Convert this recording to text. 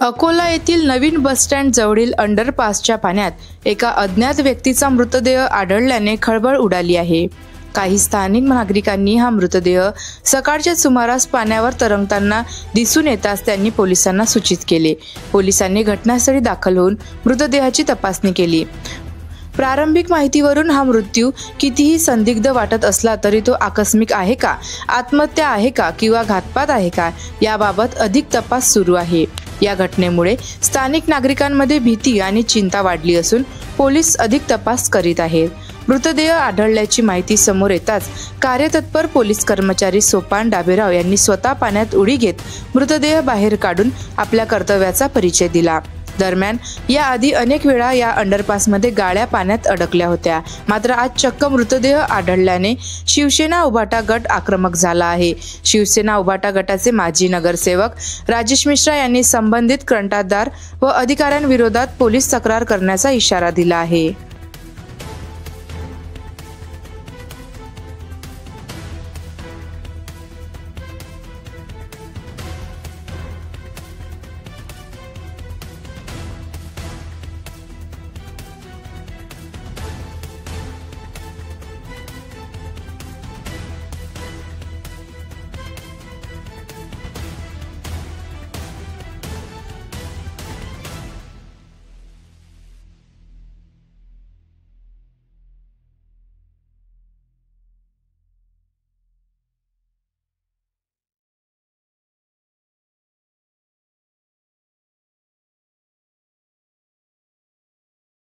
अकोला येथील नवीन बसस्टँड जवळील अंडरपासच्या पाण्यात एका अज्ञात व्यक्तीचा मृतदेह आढळल्याने खळबळ उडाली आहे। काही स्थानिक नागरिकांनी हा मृतदेह सकाळच्या सुमारास पाण्यावर तरंगताना दिसून येताच त्यांनी पोलिसांना सूचित केले। पोलिसांनी घटनास्थळी दाखल होऊन मृतदेहाची तपासणी केली। प्रारंभिक माहितीवरून हा मृत्यू कितीही संदिग्ध वाटत असला तरी तो आकस्मिक आहे का, आत्महत्या आहे का किंवा घातपात आहे का याबाबत अधिक तपास सुरू आहे। या घटनेमुळे स्थानिक नागरिकांमध्ये भीती आणि चिंता वाढली असून पोलीस अधिक तपास करीत आहेत। मृतदेह आढळल्याची माहिती समोर येताच कार्यतत्पर पोलीस कर्मचारी सोपान डाबेराव यांनी स्वतः पाण्यात उडी घेत मृतदेह बाहेर काढून आपल्या कर्तव्याचा परिचय दिला। दरम्यान याआधी अनेक वेळा या अंडरपासमध्ये गाड्या पाण्यात अडकल्या होत्या, मात्र आज चक्क मृतदेह आढळल्याने शिवसेना उभाटा गट आक्रमक झाला आहे। शिवसेना उभाटा गटाचे माजी नगरसेवक राजेश मिश्रा यांनी संबंधित कंत्राटदार व अधिकाऱ्यांविरोधात पोलीस तक्रार करण्याचा इशारा दिला आहे।